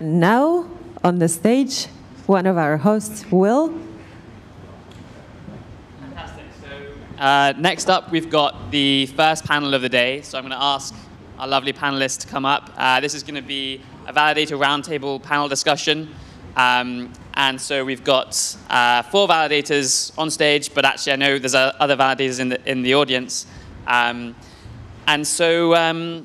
Now, on the stage, one of our hosts, Will. Fantastic. So next up, we've got the first panel of the day. So I'm going to ask our lovely panelists to come up. This is going to be a Validator Roundtable Panel Discussion. And so we've got 4 validators on stage, but actually I know there's other validators in the audience. And so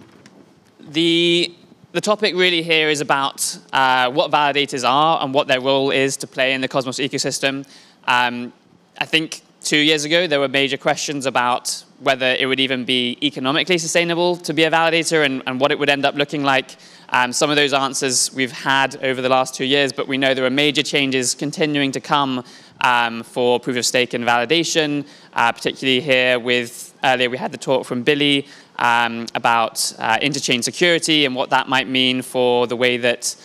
the topic really here is about what validators are and what their role is to play in the Cosmos ecosystem. I think 2 years ago, there were major questions about whether it would even be economically sustainable to be a validator and what it would end up looking like. Some of those answers we've had over the last 2 years, but we know there are major changes continuing to come for proof of stake and validation, particularly here with, earlier we had the talk from Billy about interchain security and what that might mean for the way that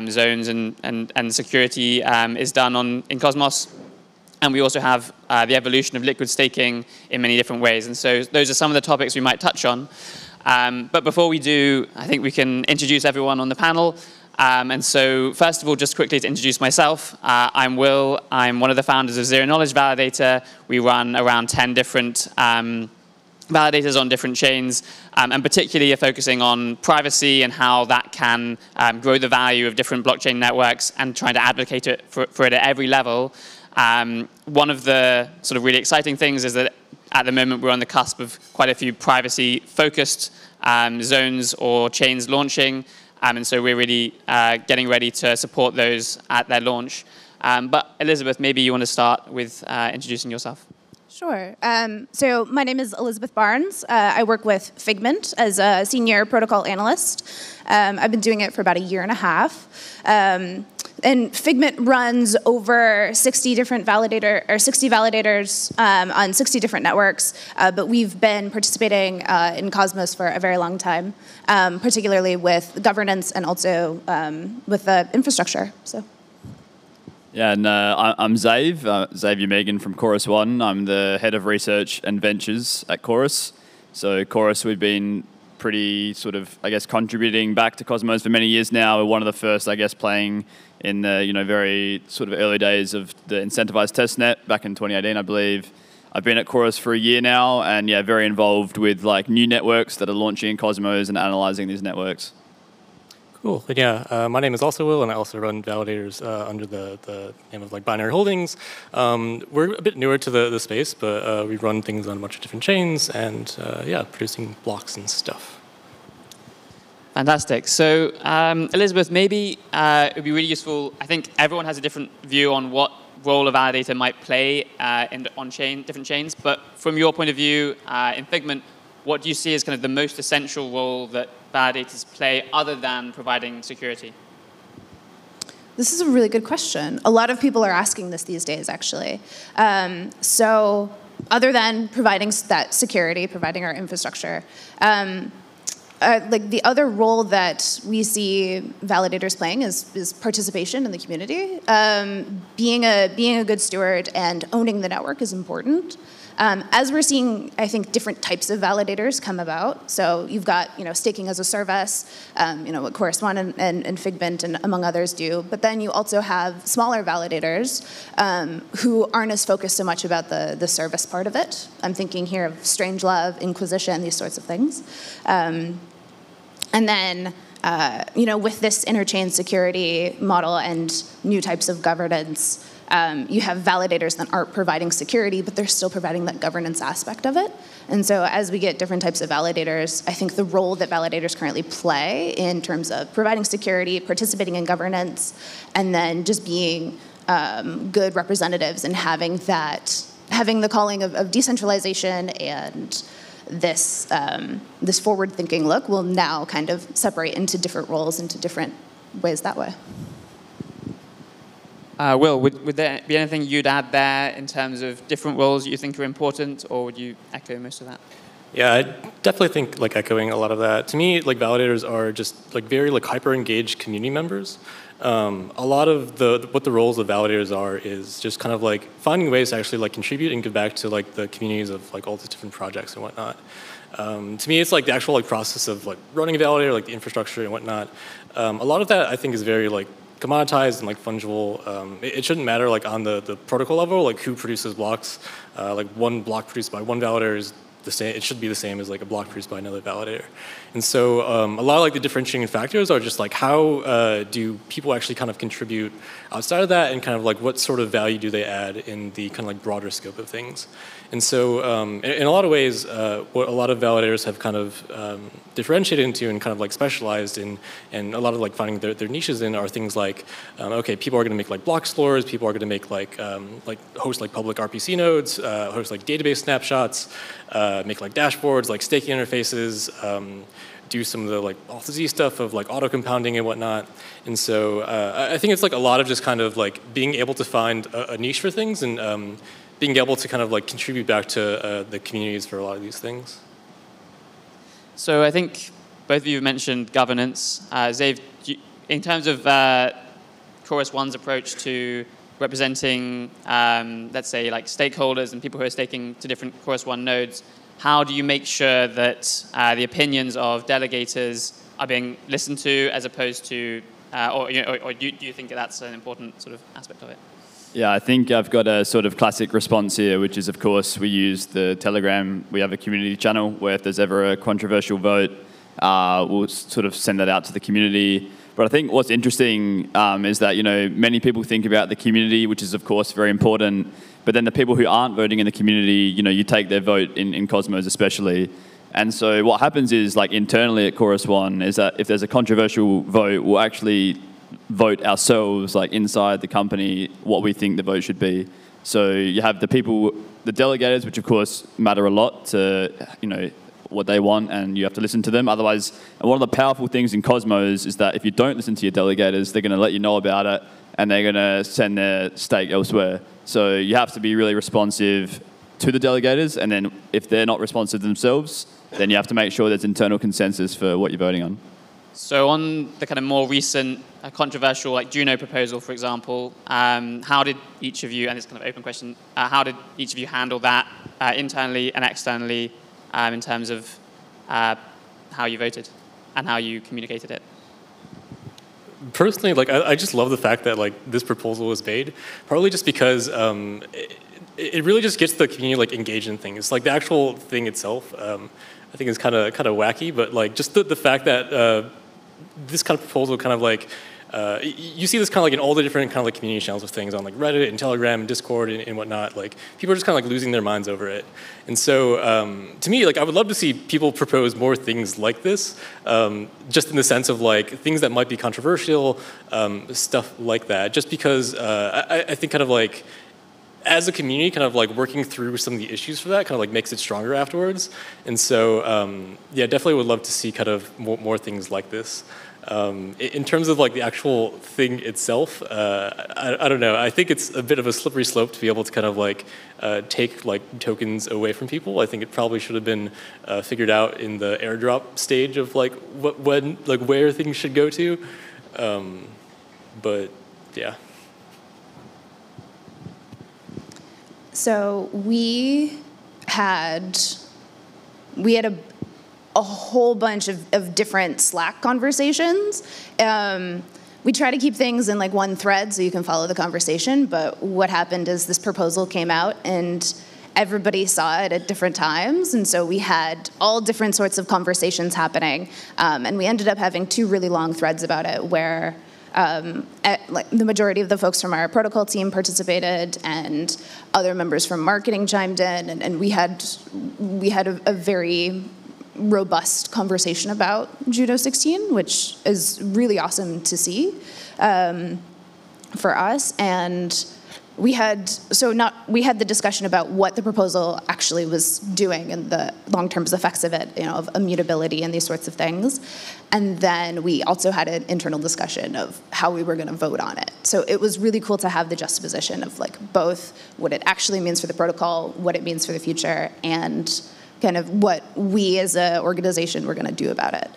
zones and security is done in Cosmos. And we also have the evolution of liquid staking in many different ways. And so those are some of the topics we might touch on. But before we do, I think we can introduce everyone on the panel. And so first of all, just quickly to introduce myself, I'm Will. I'm one of the founders of Zero Knowledge Validator. We run around 10 different validators on different chains, and particularly are focusing on privacy and how that can grow the value of different blockchain networks and trying to advocate it for it at every level. One of the sort of really exciting things is that at the moment we're on the cusp of quite a few privacy-focused zones or chains launching, and so we're really getting ready to support those at their launch. But Elizabeth, maybe you want to start with introducing yourself. Sure. So my name is Elizabeth Barnes. I work with Figment as a senior protocol analyst. I've been doing it for about a year and a half. And Figment runs over 60 different 60 validators on 60 different networks. But we've been participating in Cosmos for a very long time, particularly with governance and also with the infrastructure. So. Yeah, and I'm Xavier Meegan from Chorus One. I'm the head of research and ventures at Chorus. So Chorus, we've been pretty sort of, I guess, contributing back to Cosmos for many years now. We're one of the first, I guess, playing in the very sort of early days of the incentivized testnet back in 2018, I believe. I've been at Chorus for a year now, and yeah, very involved with like new networks that are launching in Cosmos and analyzing these networks. Cool. Yeah, my name is also Will, and I also run Validators under the name of like Binary Holdings. We're a bit newer to the space, but we run things on a bunch of different chains, and yeah, producing blocks and stuff. Fantastic. So Elizabeth, maybe it would be really useful. I think everyone has a different view on what role a validator might play on different chains. But from your point of view in Figment, what do you see as kind of the most essential role that validators play other than providing security? This is a really good question. A lot of people are asking this these days, actually. So other than providing that security, providing our infrastructure, like the other role that we see validators playing is participation in the community. Being a good steward and owning the network is important. As we're seeing, I think, different types of validators come about. So you've got, staking as a service, what Chorus One and Figment and among others do. But then you also have smaller validators who aren't as focused so much about the service part of it. I'm thinking here of Strangelove, Inquisition, these sorts of things. And then, with this interchain security model and new types of governance, you have validators that aren't providing security, but they're still providing that governance aspect of it. And so as we get different types of validators, I think the role that validators currently play in terms of providing security, participating in governance, and then just being good representatives and having the calling of decentralization and this forward-thinking look will now kind of separate into different roles, into different ways that way. Will, would there be anything you'd add there in terms of different roles that you think are important, or would you echo most of that? Yeah, I definitely think like echoing a lot of that. To me, like validators are just like very like hyper-engaged community members. A lot of what the roles of validators are is just kind of like finding ways to actually like contribute and give back to like the communities of like all the different projects and whatnot. To me, it's like the actual like process of like running a validator, like the infrastructure and whatnot. A lot of that I think is very like commoditized and like fungible. It shouldn't matter like on the protocol level, like who produces blocks. Like one block produced by one validator is the same. It should be the same as like a block produced by another validator. And so a lot of like the differentiating factors are just like how do people actually kind of contribute outside of that, and kind of like what sort of value do they add in the kind of like broader scope of things. And so in a lot of ways, what a lot of validators have kind of differentiated into and kind of like specialized in, and a lot of like finding their niches in are things like, okay, people are going to make like block explorers, people are going to make like host like public RPC nodes, host like database snapshots, make like dashboards, like staking interfaces, do some of the like Auth-Z stuff of like auto compounding and whatnot. And so I think it's like a lot of just kind of like being able to find a niche for things, and being able to kind of like contribute back to the communities for a lot of these things. So I think both of you mentioned governance. Xav, in terms of Chorus One's approach to representing, let's say, like stakeholders and people who are staking to different Chorus One nodes, how do you make sure that the opinions of delegators are being listened to, as opposed to, or do you think that's an important sort of aspect of it? Yeah, I think I've got a sort of classic response here, which is, of course, we use the Telegram. We have a community channel where if there's ever a controversial vote, we'll sort of send that out to the community. But I think what's interesting is that, many people think about the community, which is, of course, very important. But then the people who aren't voting in the community, you take their vote in Cosmos especially. And so what happens is, like internally at Chorus One, is that if there's a controversial vote, we'll actually vote ourselves, like inside the company, what we think the vote should be. So you have the people, the delegators, which of course matter a lot to, what they want, and you have to listen to them. Otherwise, and one of the powerful things in Cosmos is that if you don't listen to your delegators, they're going to let you know about it, and they're going to send their stake elsewhere. So you have to be really responsive to the delegators, and then if they're not responsive themselves, then you have to make sure there's internal consensus for what you're voting on. So on the kind of more recent controversial, like Juno proposal, for example, how did each of you, and it's kind of an open question, how did each of you handle that internally and externally in terms of how you voted and how you communicated it? Personally, like I just love the fact that like this proposal was made, partly just because it really just gets the community like engaged in things. Like the actual thing itself, I think is kind of wacky, but like just the fact that this kind of proposal kind of like you see this kind of like in all the different kind of like community channels of things on like Reddit and Telegram and Discord and whatnot. Like people are just kind of like losing their minds over it. And so to me, like I would love to see people propose more things like this, just in the sense of like things that might be controversial, stuff like that. Just because I think kind of like as a community, kind of like working through some of the issues for that kind of like makes it stronger afterwards. And so yeah, definitely would love to see kind of more things like this. In terms of like the actual thing itself, I don't know. I think it's a bit of a slippery slope to be able to kind of like take like tokens away from people. I think it probably should have been figured out in the airdrop stage of like where things should go to. But yeah. So we had a whole bunch of different Slack conversations. We try to keep things in like one thread so you can follow the conversation, but what happened is this proposal came out and everybody saw it at different times, and so we had all different sorts of conversations happening, and we ended up having 2 really long threads about it where like the majority of the folks from our protocol team participated, and other members from marketing chimed in, and we had a very robust conversation about Juno 16, which is really awesome to see for us. And we had the discussion about what the proposal actually was doing and the long-term effects of it, of immutability and these sorts of things. And then we also had an internal discussion of how we were going to vote on it. So it was really cool to have the juxtaposition of like both what it actually means for the protocol, what it means for the future, and kind of what we as an organization were going to do about it.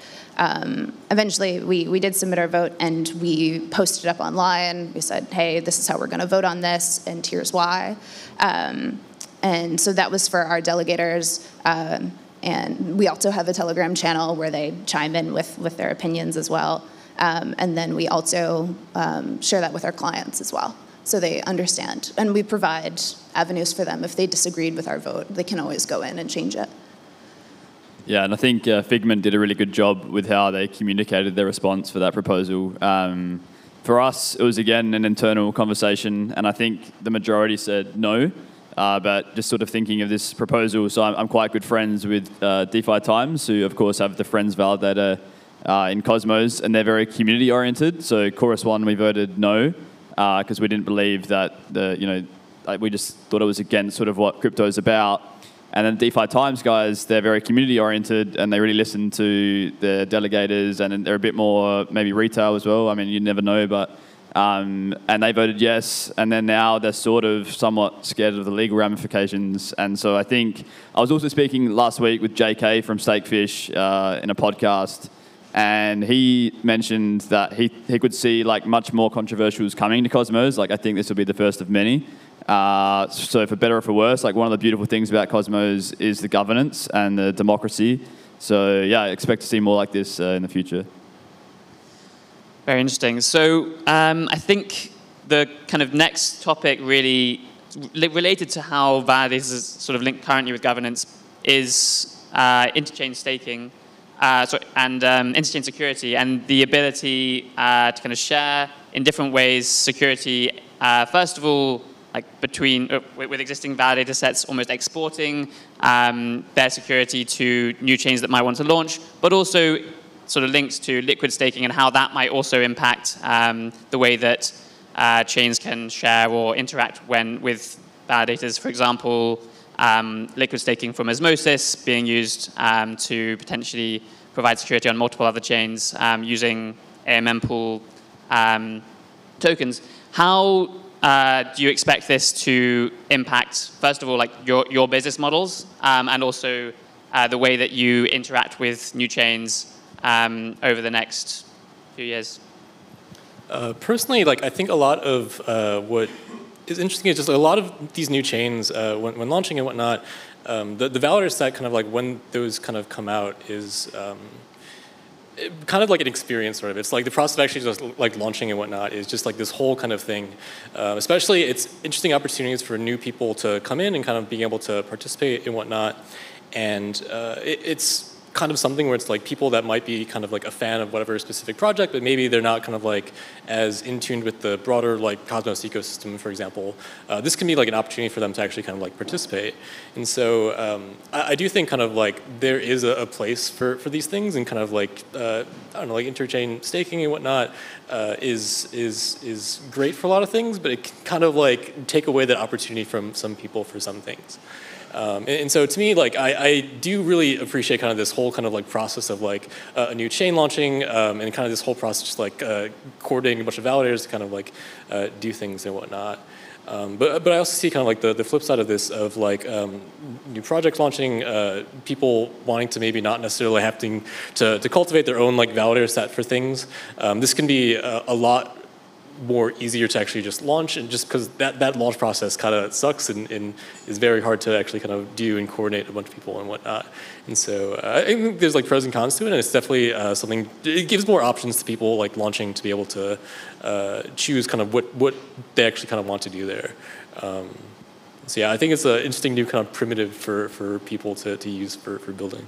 Eventually, we did submit our vote, and we posted it up online. We said, hey, this is how we're going to vote on this, and here's why. And so that was for our delegators. And we also have a Telegram channel where they chime in with their opinions as well. And then we also share that with our clients as well, so they understand. And we provide avenues for them. If they disagreed with our vote, they can always go in and change it. Yeah, and I think Figment did a really good job with how they communicated their response for that proposal. For us, it was, again, an internal conversation, and I think the majority said no. But just sort of thinking of this proposal, so I'm quite good friends with DeFi Times, who, of course, have the Friends Validator in Cosmos, and they're very community-oriented. So Chorus 1, we voted no, because we didn't believe that we just thought it was against sort of what crypto is about. And then DeFi Times guys, they're very community-oriented, and they really listen to the delegators, and they're a bit more maybe retail as well. I mean, you never know, but and they voted yes, and then now they're sort of somewhat scared of the legal ramifications. And so I think I was also speaking last week with JK from Stakefish in a podcast, and he mentioned that he could see like much more controversials coming to Cosmos. Like, I think this will be the first of many. So for better or for worse, like, one of the beautiful things about Cosmos is the governance and the democracy. So yeah, I expect to see more like this in the future. Very interesting. So I think the kind of next topic really related to how Validators is sort of linked currently with governance is interchain staking and interchain security, and the ability to kind of share in different ways security. First of all, like between with existing validator sets, almost exporting their security to new chains that might want to launch, but also sort of linked to liquid staking and how that might also impact the way that chains can share or interact with validators. For example, liquid staking from Osmosis being used to potentially provide security on multiple other chains using AMM pool tokens. How do you expect this to impact, first of all, like your business models and also the way that you interact with new chains over the next few years? Personally, like, I think a lot of what is interesting is just a lot of these new chains, when launching and whatnot, the validator set kind of like when those kind of come out is kind of like an experience sort of. It's like the process of actually just like launching and whatnot is just like this whole kind of thing. Especially it's interesting opportunities for new people to come in and kind of being able to participate and whatnot. And it's kind of something where it's like people that might be kind of like a fan of whatever specific project, but maybe they're not kind of like as in tune with the broader like Cosmos ecosystem, for example. This can be like an opportunity for them to actually kind of like participate. And so I do think kind of like there is a place for these things, and kind of like, I don't know, like interchain staking and whatnot is great for a lot of things, but it can kind of like take away that opportunity from some people for some things. And so to me, like, I do really appreciate kind of this whole kind of like process of like a new chain launching and kind of this whole process just like coordinating a bunch of validators to kind of like do things and whatnot. But I also see kind of like the flip side of this of like new projects launching, people wanting to maybe not necessarily having to cultivate their own like validator set for things. This can be a lot more easier to actually just launch, and just because that launch process kind of sucks and is very hard to actually kind of do and coordinate a bunch of people and whatnot. And so I think there's like pros and cons to it, and it's definitely something, it gives more options to people like launching to be able to choose kind of what they actually kind of want to do there. So yeah, I think it's an interesting new kind of primitive for people to use for building.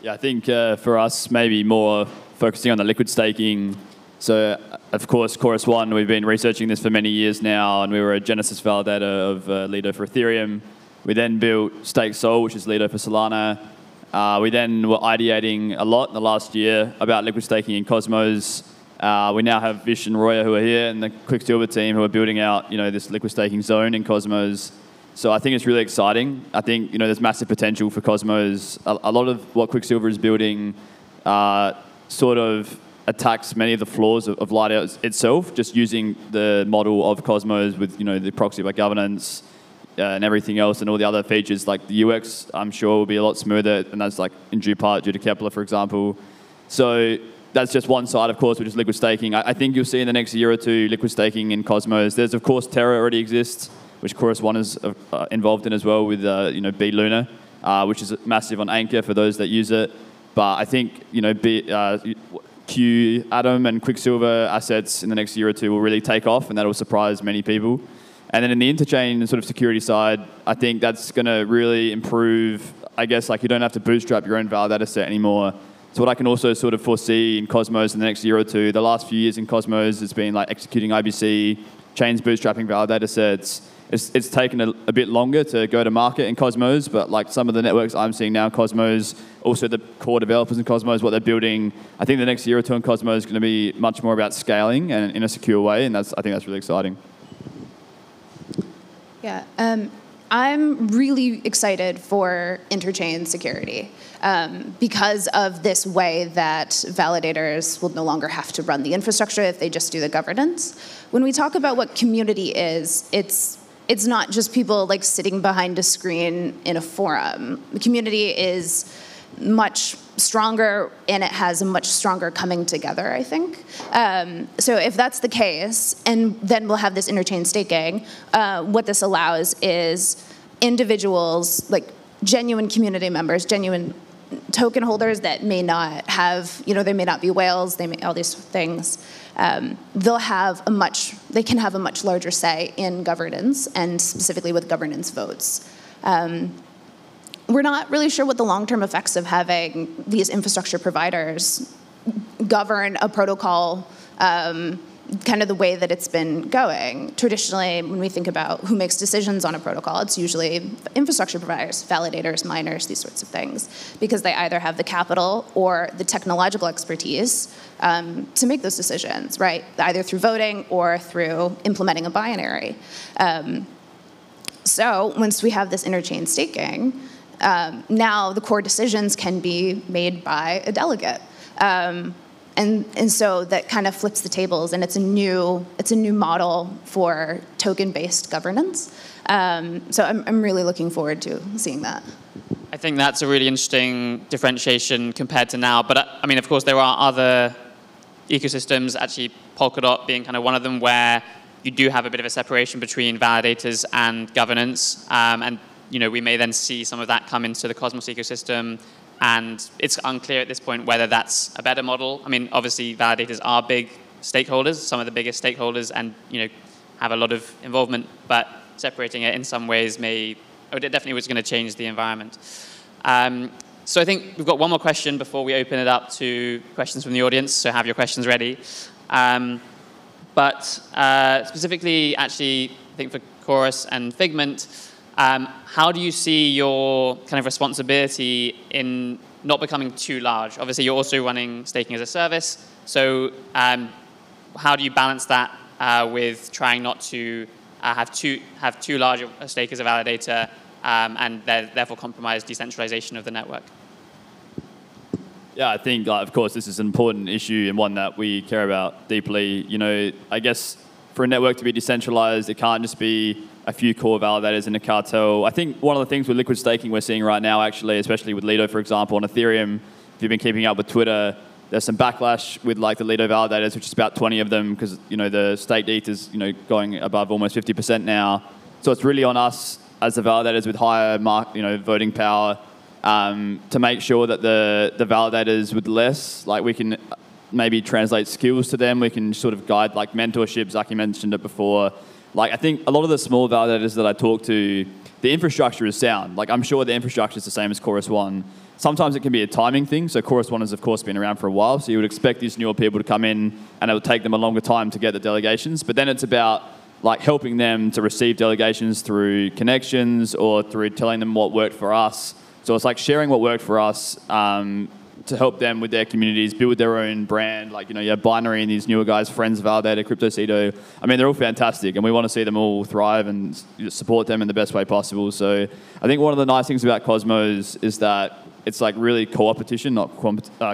Yeah, I think for us, maybe more focusing on the liquid staking. So, of course, Chorus 1, we've been researching this for many years now, and we were a Genesis validator of Lido for Ethereum. We then built Stake Sol, which is Lido for Solana. We then were ideating a lot in the last year about liquid staking in Cosmos. We now have Vish and Roya who are here, and the Quicksilver team who are building out, this liquid staking zone in Cosmos. So I think it's really exciting. I think, there's massive potential for Cosmos. A lot of what Quicksilver is building sort of attacks many of the flaws of Lido itself, just using the model of Cosmos with, the proxy by governance and everything else, and all the other features. Like the UX, I'm sure will be a lot smoother, and that's like in due part due to Kepler, for example. So that's just one side, of course, which is liquid staking. I think you'll see in the next year or two liquid staking in Cosmos. There's, of course, Terra already exists, which Chorus 1 is involved in as well with, B Luna. which is massive on Anchor for those that use it. But I think, Q, Atom, and Quicksilver assets in the next year or two will really take off, and that will surprise many people. And then in the Interchain sort of security side, I think that's going to really improve, I guess, like you don't have to bootstrap your own validator set anymore. So what I can also sort of foresee in Cosmos in the next year or two, the last few years in Cosmos, it's been like executing IBC, chains bootstrapping validator sets. It's taken a bit longer to go to market in Cosmos, but like some of the networks I'm seeing now, Cosmos, also the core developers in Cosmos, what they're building, I think the next year or two in Cosmos is going to be much more about scaling and in a secure way, and I think that's really exciting. Yeah, I'm really excited for interchain security because of this way that validators will no longer have to run the infrastructure if they just do the governance. When we talk about what community is, it's not just people like sitting behind a screen in a forum. The community is much stronger, and it has a much stronger coming together, I think. So if that's the case, and then we'll have this interchain staking, what this allows is individuals, like genuine community members, genuine token holders that may not have, they may not be whales, they may, all these things, they can have a much larger say in governance, and specifically with governance votes. We're not really sure what the long-term effects of having these infrastructure providers govern a protocol kind of the way that it's been going. Traditionally, when we think about who makes decisions on a protocol, it's usually infrastructure providers, validators, miners, these sorts of things, because they either have the capital or the technological expertise to make those decisions, right? Either through voting or through implementing a binary. So once we have this interchain staking, now the core decisions can be made by a delegate. And so that kind of flips the tables, and it's a new model for token-based governance. So I'm really looking forward to seeing that. I think that's a really interesting differentiation compared to now. But I mean, of course, there are other ecosystems, actually Polkadot being kind of one of them, where you do have a bit of a separation between validators and governance. And we may then see some of that come into the Cosmos ecosystem. And it's unclear at this point whether that's a better model. I mean, obviously, validators are big stakeholders, some of the biggest stakeholders, and have a lot of involvement. But separating it in some ways it definitely was going to change the environment. So I think we've got one more question before we open it up to questions from the audience. So have your questions ready. But specifically, actually, I think for Chorus and Figment, how do you see your kind of responsibility in not becoming too large? Obviously, you're also running staking as a service. So how do you balance that with trying not to have too large a stake as a validator and therefore compromise decentralization of the network? Yeah, I think, of course, this is an important issue and one that we care about deeply. I guess for a network to be decentralized, it can't just be a few core validators in a cartel. I think one of the things with liquid staking we're seeing right now, actually, especially with Lido, for example, on Ethereum, if you've been keeping up with Twitter, there's some backlash with like the Lido validators, which is about 20 of them, because the staked ETH is going above almost 50% now. So it's really on us as the validators with higher voting power to make sure that the validators with less, like we can maybe translate skills to them. We can sort of guide like mentorship. Zaki mentioned it before. Like, I think a lot of the small validators that I talk to, the infrastructure is sound. Like, I'm sure the infrastructure is the same as Chorus One. Sometimes it can be a timing thing. So Chorus One has, of course, been around for a while. So you would expect these newer people to come in, and it would take them a longer time to get the delegations. But then it's about like helping them to receive delegations through connections or through telling them what worked for us. So it's like sharing what worked for us to help them with their communities, build their own brand. Like, you have Binary and these newer guys, Friends, Validator, CryptoCito. I mean, they're all fantastic, and we want to see them all thrive and support them in the best way possible. So I think one of the nice things about Cosmos is that it's like really co-opetition, not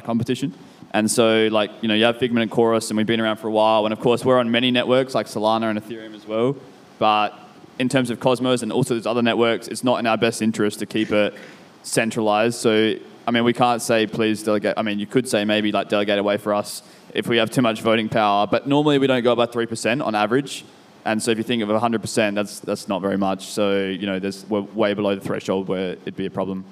competition. And so like, you have Figment and Chorus, and we've been around for a while. And of course, we're on many networks like Solana and Ethereum as well. But in terms of Cosmos and also those other networks, it's not in our best interest to keep it centralized. So I mean, we can't say, please delegate. I mean, you could say maybe like delegate away for us if we have too much voting power. But normally we don't go above 3% on average. And so if you think of 100%, that's not very much. So, you know, we're way below the threshold where it'd be a problem.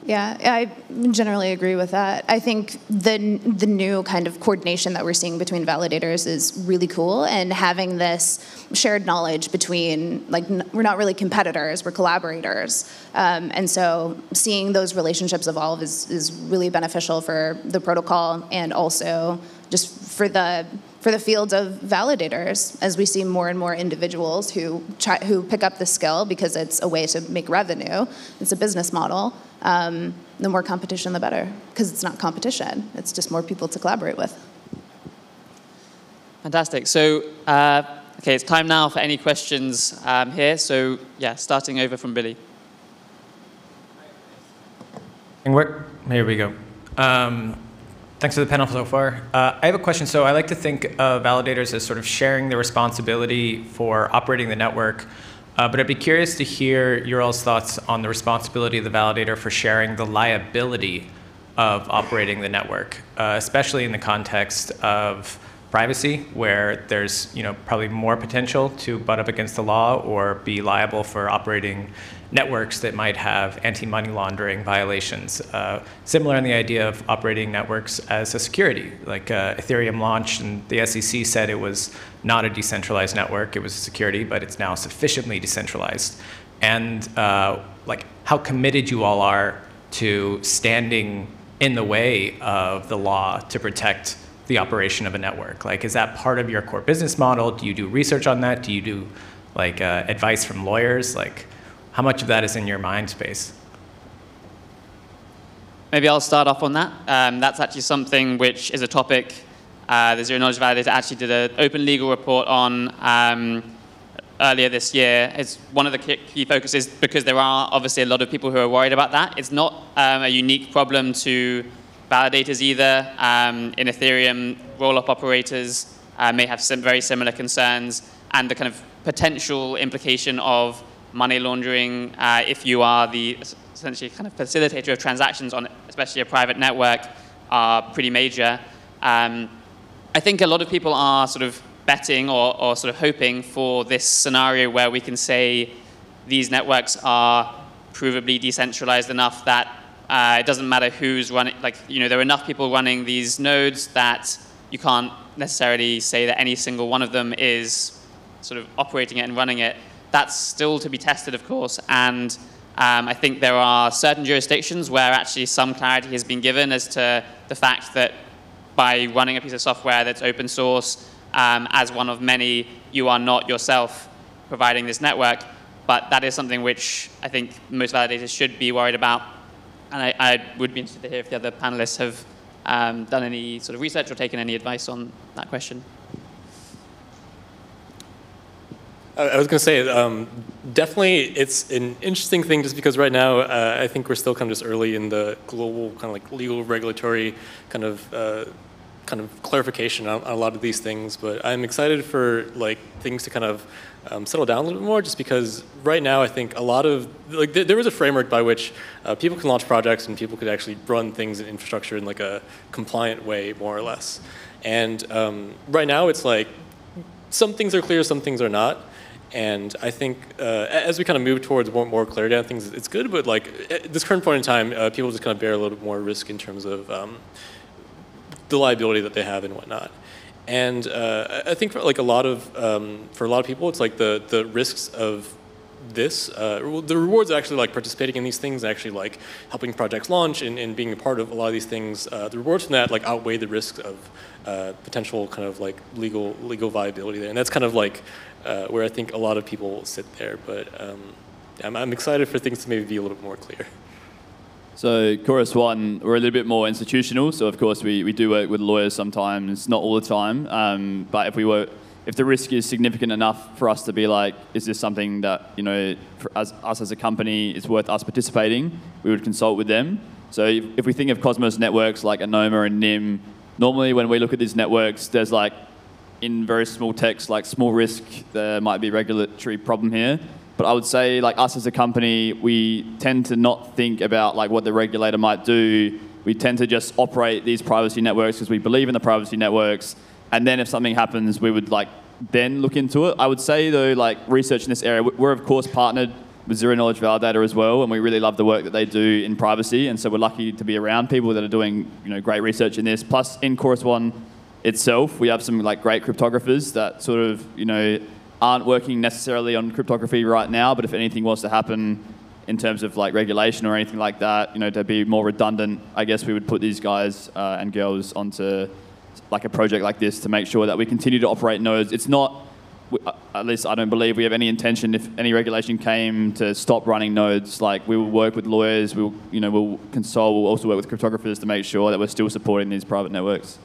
Yeah, I generally agree with that. I think the new kind of coordination that we're seeing between validators is really cool, and having this shared knowledge between, like, we're not really competitors, we're collaborators. And so seeing those relationships evolve is really beneficial for the protocol, and also just for the field of validators, as we see more and more individuals who pick up the skill because it's a way to make revenue. It's a business model. The more competition, the better, because it's not competition. It's just more people to collaborate with. Fantastic. So, okay, it's time now for any questions here. So, yeah, starting over from Billy. Here we go. Thanks for the panel so far. I have a question. So I like to think of validators as sort of sharing the responsibility for operating the network. But I'd be curious to hear your all's thoughts on the responsibility of the validator for sharing the liability of operating the network, especially in the context of privacy, where there's probably more potential to butt up against the law or be liable for operating networks that might have anti-money laundering violations. Similar in the idea of operating networks as a security. Like Ethereum launched and the SEC said it was not a decentralized network, it was a security, but it's now sufficiently decentralized. And like how committed you all are to standing in the way of the law to protect the operation of a network. Like, is that part of your core business model? Do you do research on that? Do you do like advice from lawyers? Like, how much of that is in your mind space? Maybe I'll start off on that. That's actually something which is a topic the Zero Knowledge Validator actually did an open legal report on earlier this year. It's one of the key focuses because there are obviously a lot of people who are worried about that. It's not a unique problem to validators either. In Ethereum, roll-up operators may have some very similar concerns, and the kind of potential implication of money laundering if you are the essentially kind of facilitator of transactions on especially a private network are pretty major. I think a lot of people are sort of betting or sort of hoping for this scenario where we can say these networks are provably decentralized enough that it doesn't matter who's running, like, there are enough people running these nodes that you can't necessarily say that any single one of them is sort of operating it and running it. That's still to be tested, of course, and I think there are certain jurisdictions where actually some clarity has been given as to the fact that by running a piece of software that's open source, as one of many, you are not yourself providing this network, but that is something which I think most validators should be worried about, and I would be interested to hear if the other panelists have done any sort of research or taken any advice on that question. I was going to say, definitely it's an interesting thing just because right now I think we're still kind of just early in the global kind of like legal regulatory kind of clarification on a lot of these things. But I'm excited for like things to kind of settle down a little bit more just because right now I think a lot of, like there was a framework by which people can launch projects and people could actually run things in infrastructure in like a compliant way, more or less. And right now it's like some things are clear, some things are not. And I think as we kind of move towards more clarity on things, it's good. But like at this current point in time, people just kind of bear a little bit more risk in terms of the liability that they have and whatnot. And I think for like a lot of people, it's like the risks of this, the rewards actually like participating in these things, actually like helping projects launch and being a part of a lot of these things. The rewards from that like outweigh the risks of potential kind of like legal viability there, and that's kind of like where I think a lot of people sit there. But I'm excited for things to maybe be a little bit more clear. So Chorus One, we're a little bit more institutional. So of course we do work with lawyers sometimes, not all the time. But if the risk is significant enough for us to be like, is this something that for us as a company, it's worth us participating? We would consult with them. So if we think of Cosmos networks like Anoma and NIM, normally when we look at these networks, there's like in very small text, like small risk, there might be regulatory problem here. But I would say, like us as a company, we tend to not think about like what the regulator might do. We tend to just operate these privacy networks because we believe in the privacy networks, And then if something happens, we would then look into it. I would say though, research in this area, we're of course partnered with Zero Knowledge Validator as well, and we really love the work that they do in privacy, and so we're lucky to be around people that are doing great research in this. Plus, in Chorus One itself, we have some great cryptographers that sort of aren't working necessarily on cryptography right now, but if anything was to happen in terms of regulation or anything like that, to be more redundant, I guess we would put these guys and girls onto a project like this to make sure that we continue to operate nodes. It's not, at least I don't believe we have any intention, if any regulation came to stop running nodes, we will work with lawyers, we'll consult, we'll also work with cryptographers to make sure that we're still supporting these private networks.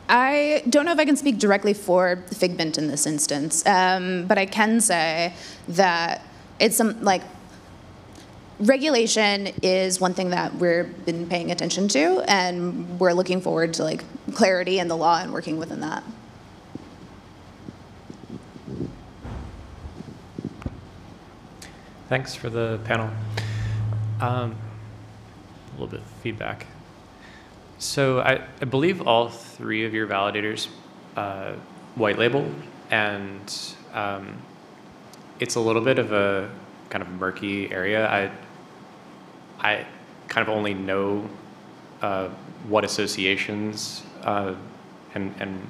I don't know if I can speak directly for Figment in this instance, but I can say that it's regulation is one thing that we've been paying attention to, and we're looking forward to clarity in the law and working within that. Thanks for the panel. A little bit of feedback. So I believe all three of your validators white label, and it's a little bit of a kind of murky area. I kind of only know what associations and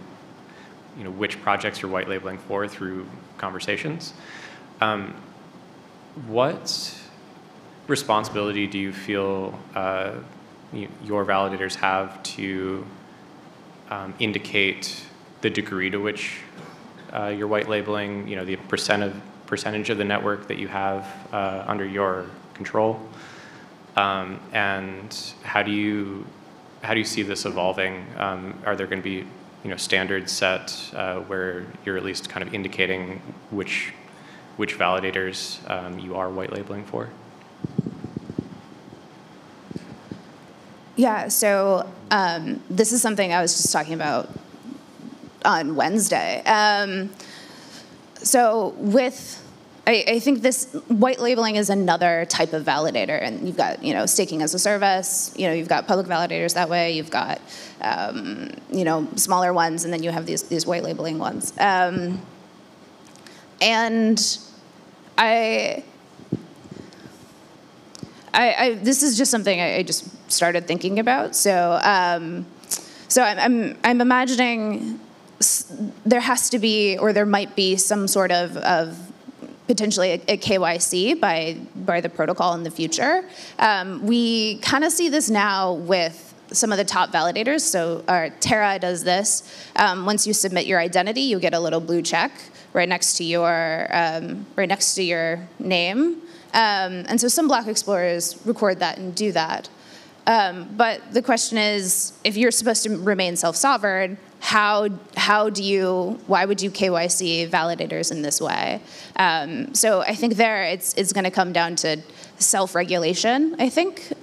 which projects you're white labeling for through conversations. What responsibility do you feel your validators have to indicate the degree to which you're white labeling, the percentage of the network that you have under your control, and how do you see this evolving? Are there going to be standards set where you're at least kind of indicating which validators you are white labeling for? Yeah, so this is something I was just talking about on Wednesday. So I think this white labeling is another type of validator, and you've got staking as a service. You've got public validators that way. You've got smaller ones, and then you have these white labeling ones. And this is just something I just started thinking about. So I'm imagining there has to be, or there might be, some sort of potentially a KYC by the protocol in the future. We kind of see this now with some of the top validators. So Terra does this. Once you submit your identity, you get a little blue check right next to your name. And so some block explorers record that and do that. But the question is, if you're supposed to remain self-sovereign, why would you KYC validators in this way? So I think it's going to come down to self-regulation, I think,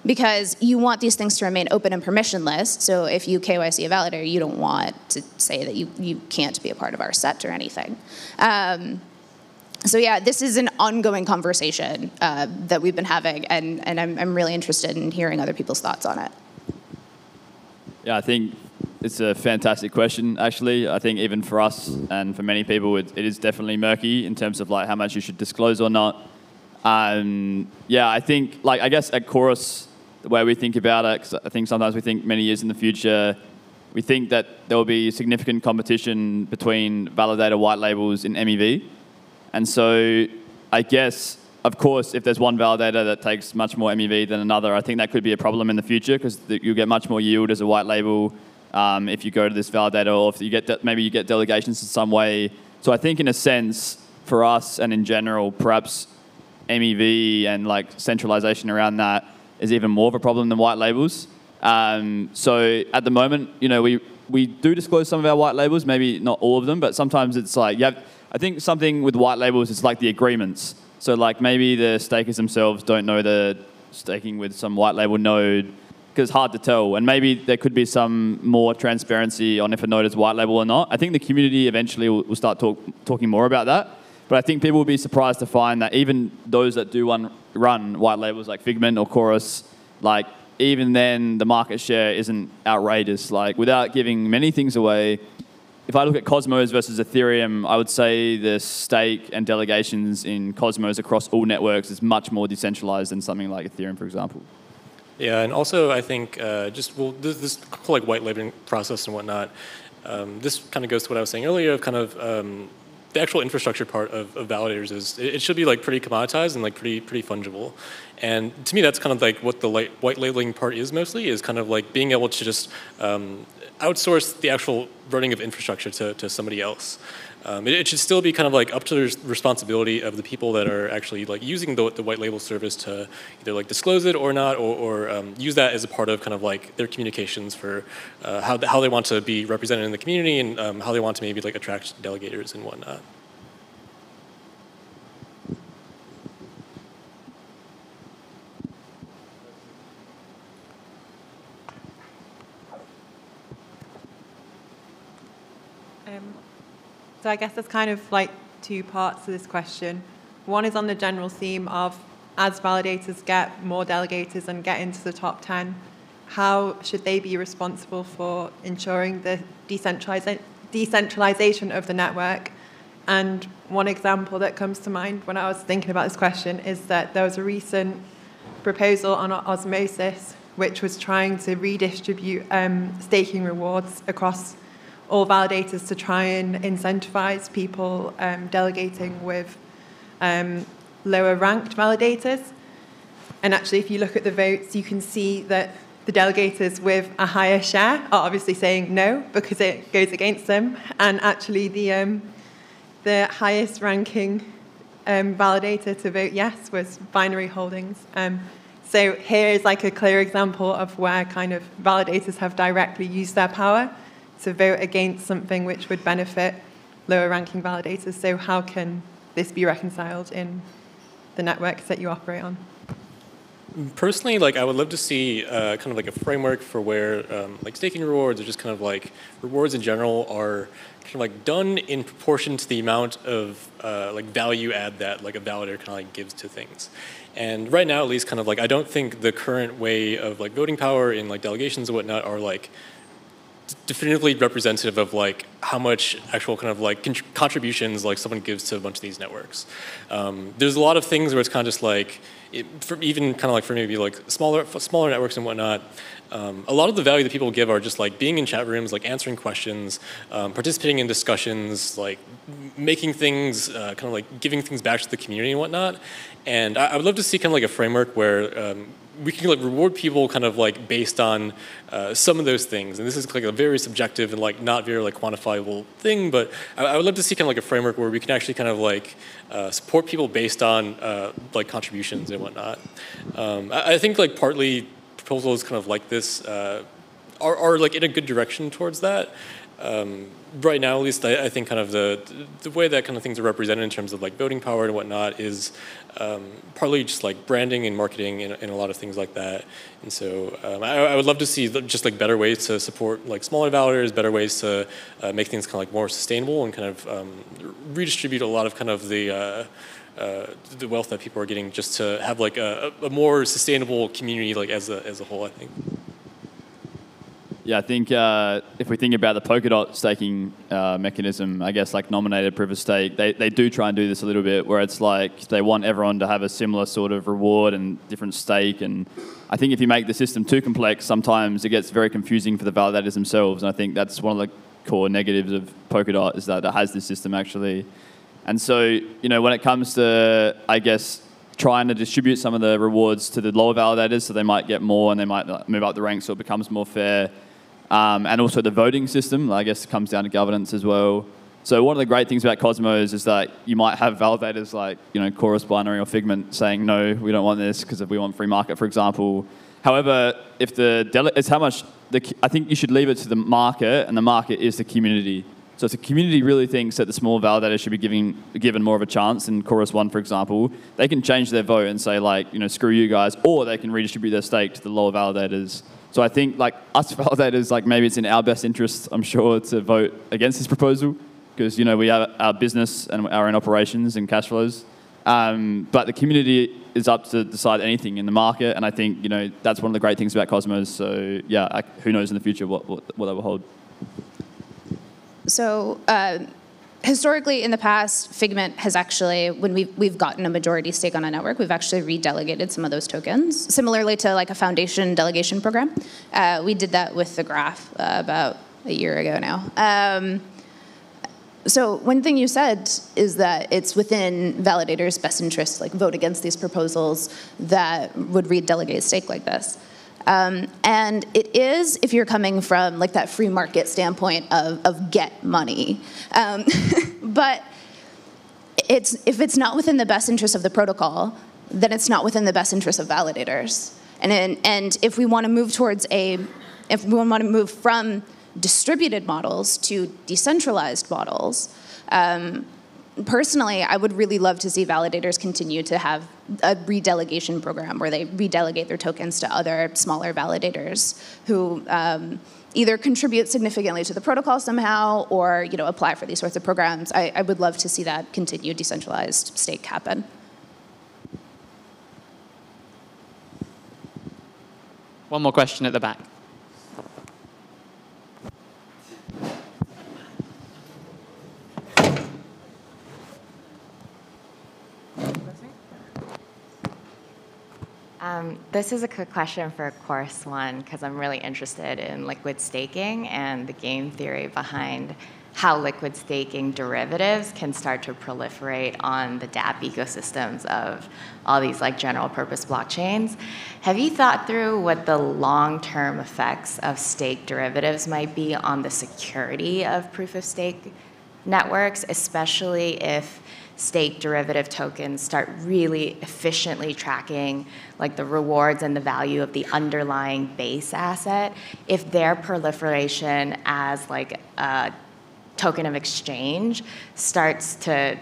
because you want these things to remain open and permissionless. So if you KYC a validator, you don't want to say that you can't be a part of our set or anything. So yeah, this is an ongoing conversation that we've been having, and I'm really interested in hearing other people's thoughts on it. Yeah, I think it's a fantastic question, actually. I think even for us and for many people, it is definitely murky in terms of how much you should disclose or not. Yeah, I think, I guess at Chorus, the way we think about it, because I think sometimes we think many years in the future, we think that there will be significant competition between validator white labels in MEV. And so I guess, of course, if there's one validator that takes much more MEV than another, I think that could be a problem in the future, because you'll get much more yield as a white label if you go to this validator, or if you get maybe you get delegations in some way. So I think in a sense, for us and in general, perhaps MEV and centralization around that is even more of a problem than white labels. So at the moment, we do disclose some of our white labels, maybe not all of them, but sometimes it's I think something with white labels is the agreements. So maybe the stakers themselves don't know they're staking with some white label node, because it's hard to tell. And maybe there could be some more transparency on if a node is white label or not. I think the community eventually will start talking more about that. But I think people will be surprised to find that even those that do run white labels like Figment or Chorus, even then the market share isn't outrageous. Like, without giving many things away, if I look at Cosmos versus Ethereum, I would say the stake and delegations in Cosmos across all networks is much more decentralized than something like Ethereum, for example. Yeah, and also I think this whole like white labeling process and whatnot, this kind of goes to what I was saying earlier of kind of the actual infrastructure part of validators is it should be like pretty commoditized and like pretty fungible. And to me, that's kind of like what the white labeling part is mostly, is kind of like being able to just outsource the actual running of infrastructure to somebody else. It should still be kind of like up to the responsibility of the people that are actually like using the white label service to either like disclose it or not, or use that as a part of kind of like their communications for how they want to be represented in the community and how they want to maybe like attract delegators and whatnot. So I guess there's kind of like two parts to this question. One is on the general theme of, as validators get more delegators and get into the top 10, how should they be responsible for ensuring the decentralization of the network? And one example that comes to mind when I was thinking about this question is that there was a recent proposal on Osmosis, which was trying to redistribute staking rewards across all validators to try and incentivize people delegating with lower ranked validators. And actually, if you look at the votes, you can see that the delegators with a higher share are obviously saying no because it goes against them. And actually, the highest ranking validator to vote yes was Binary Holdings. So here is like a clear example of where kind of validators have directly used their power to vote against something which would benefit lower ranking validators. So how can this be reconciled in the networks that you operate on? Personally, like I would love to see kind of like a framework for where like staking rewards or just kind of like rewards in general are kind of like done in proportion to the amount of like value add that like a validator kind of like gives to things. And right now, at least, kind of like I don't think the current way of like voting power in like delegations and whatnot are like definitively representative of like how much actual kind of like contributions like someone gives to a bunch of these networks. There's a lot of things where it's kind of just like, for even kind of like for maybe like smaller networks and whatnot, a lot of the value that people give are just like being in chat rooms, like answering questions, participating in discussions, like making things, kind of like giving things back to the community and whatnot. And I would love to see kind of like a framework where we can like reward people kind of like based on some of those things. And this is like a very subjective and like not very like quantifiable thing, but I would love to see kind of like a framework where we can actually kind of like support people based on like contributions and whatnot. I think like partly proposals kind of like this are like in a good direction towards that. Right now, at least, I think kind of the way that kind of things are represented in terms of like voting power and whatnot is partly just like branding and marketing and a lot of things like that. And so I would love to see just like better ways to support like smaller validators, better ways to make things kind of like more sustainable and kind of redistribute a lot of kind of the wealth that people are getting just to have like a more sustainable community like as a whole, I think. Yeah, I think if we think about the Polkadot staking mechanism, I guess like nominated proof of stake, they do try and do this a little bit where it's like they want everyone to have a similar sort of reward and different stake. And I think if you make the system too complex, sometimes it gets very confusing for the validators themselves. And I think that's one of the core negatives of Polkadot is that it has this system actually. And so, you know, when it comes to, I guess, trying to distribute some of the rewards to the lower validators so they might get more and they might move up the ranks so it becomes more fair. And also the voting system, I guess, comes down to governance as well. So one of the great things about Cosmos is that you might have validators like, you know, Chorus, Binary, or Figment saying, no, we don't want this because we want free market, for example. However, if it's how much, I think you should leave it to the market, and the market is the community. So if the community really thinks that the small validators should be given more of a chance, in Chorus 1, for example, they can change their vote and say, like, you know, screw you guys, or they can redistribute their stake to the lower validators. So I think, like, us validators, like, maybe it's in our best interest, I'm sure, to vote against this proposal because, you know, we have our business and our own operations and cash flows. But the community is up to decide anything in the market, and I think that's one of the great things about Cosmos. So yeah, who knows in the future what that will hold. So historically, in the past, Figment has actually, when we've gotten a majority stake on a network, we've actually redelegated some of those tokens, similarly to like a foundation delegation program. We did that with the Graph about a year ago now. So one thing you said is that it's within validators' best interest, like vote against these proposals that would redelegate stake like this. And it is if you're coming from like that free market standpoint of get money. But if it's not within the best interest of the protocol, then it's not within the best interest of validators. And if we want to move towards if we want to move from distributed models to decentralized models, personally, I would really love to see validators continue to have a redelegation program where they redelegate their tokens to other smaller validators who either contribute significantly to the protocol somehow or apply for these sorts of programs. I would love to see that continued decentralized stake happen. One more question at the back. This is a quick question for Course One, because I'm really interested in liquid staking and the game theory behind how liquid staking derivatives can start to proliferate on the dApp ecosystems of all these like general purpose blockchains. Have you thought through what the long-term effects of stake derivatives might be on the security of proof of stake networks, especially if stake derivative tokens start really efficiently tracking like the rewards and the value of the underlying base asset? If their proliferation as like a token of exchange starts to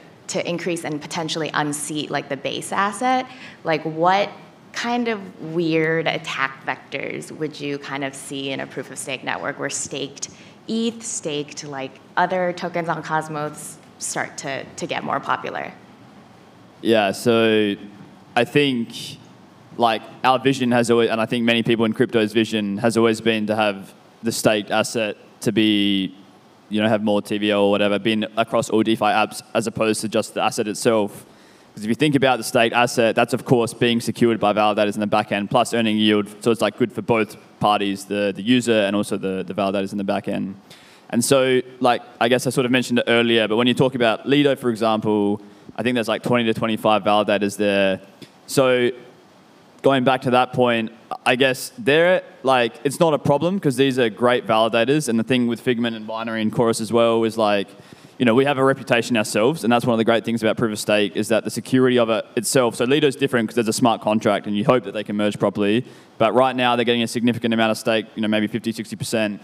increase and potentially unseat like the base asset, like what kind of weird attack vectors would you kind of see in a proof of stake network where staked ETH, staked like other tokens on Cosmos start to get more popular? Yeah, so I think like our vision has always, and I think many people in crypto's vision has always been to have the staked asset to be, have more TVL or whatever, being across all DeFi apps as opposed to just the asset itself. Because if you think about the staked asset, that's of course being secured by validators in the back end, plus earning yield. So it's like good for both parties, the user and also the validators in the back end. And so, like, I guess I sort of mentioned it earlier, but when you talk about Lido, for example, I think there's like 20 to 25 validators there. So going back to that point, I guess it's not a problem because these are great validators. And the thing with Figment and Binary and Chorus as well is like, we have a reputation ourselves. And that's one of the great things about proof of stake is that the security of it itself. So Lido's different because there's a smart contract and you hope that they can merge properly. But right now they're getting a significant amount of stake, maybe 50, 60%.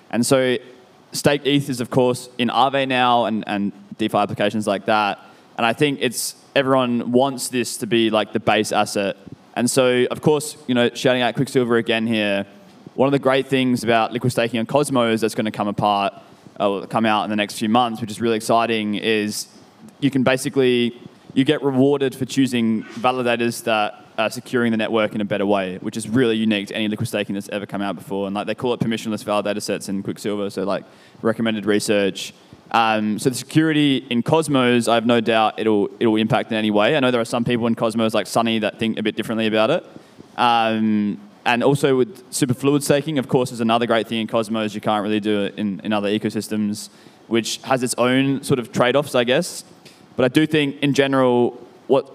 And so staked ETH is, of course, in Aave now and DeFi applications like that. And I think everyone wants this to be like the base asset. And so, of course, shouting out Quicksilver again here, one of the great things about liquid staking on Cosmos that's going to come out in the next few months, which is really exciting, is you get rewarded for choosing validators that are securing the network in a better way, which is really unique to any liquid staking that's ever come out before. And like they call it permissionless validator sets in Quicksilver, so like recommended research. So the security in Cosmos, I have no doubt it'll impact in any way. I know there are some people in Cosmos like Sunny that think a bit differently about it. And also with superfluid staking, of course, is another great thing in Cosmos. You can't really do it in other ecosystems, which has its own sort of trade-offs, I guess. But I do think, in general, what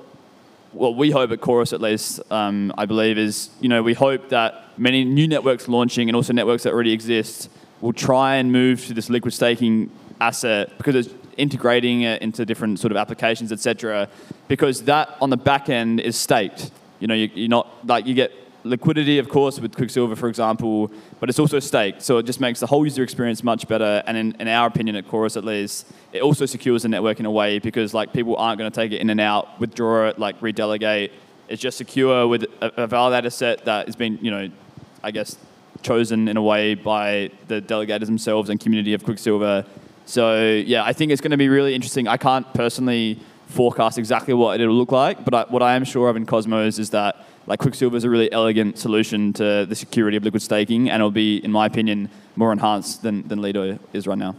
we hope at Chorus, at least, I believe, is we hope that many new networks launching and also networks that already exist will try and move to this liquid staking asset because it's integrating it into different sort of applications, etc. Because that on the back end is staked. You're not like you get liquidity, of course, with Quicksilver, for example, but it's also staked. So it just makes the whole user experience much better. And in our opinion, at Chorus at least, it also secures the network in a way because like people aren't going to take it in and out, withdraw it, like redelegate. It's just secure with a validator set that has been, I guess, chosen in a way by the delegators themselves and community of Quicksilver. So yeah, I think it's going to be really interesting. I can't personally forecast exactly what it'll look like, but what I am sure of in Cosmos is that like Quicksilver is a really elegant solution to the security of liquid staking, and it'll be, in my opinion, more enhanced than Lido is right now.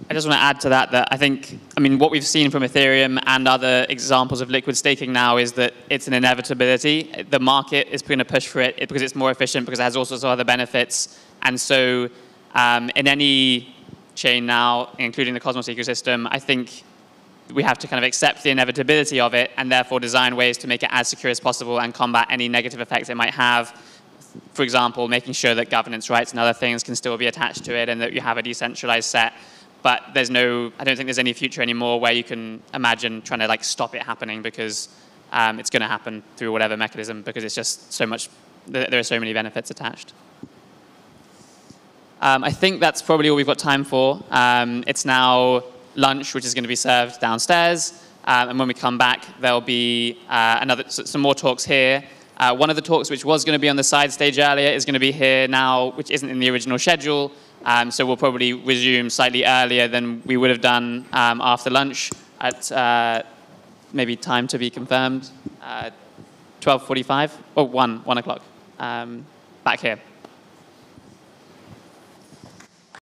I just want to add to that I think, I mean, what we've seen from Ethereum and other examples of liquid staking now is that it's an inevitability. The market is going to push for it because it's more efficient, because it has all sorts of other benefits. And so in any chain now, including the Cosmos ecosystem, I think we have to kind of accept the inevitability of it and therefore design ways to make it as secure as possible and combat any negative effects it might have. For example, making sure that governance rights and other things can still be attached to it and that you have a decentralized set. But I don't think there's any future anymore where you can imagine trying to like stop it happening, because it's going to happen through whatever mechanism, because it's just so much, there are so many benefits attached. I think that's probably all we've got time for. It's now lunch, which is going to be served downstairs. And when we come back, there'll be some more talks here. One of the talks, which was going to be on the side stage earlier, is going to be here now, which isn't in the original schedule. So we'll probably resume slightly earlier than we would have done after lunch at maybe time to be confirmed, 12:45 or 1 o'clock, back here.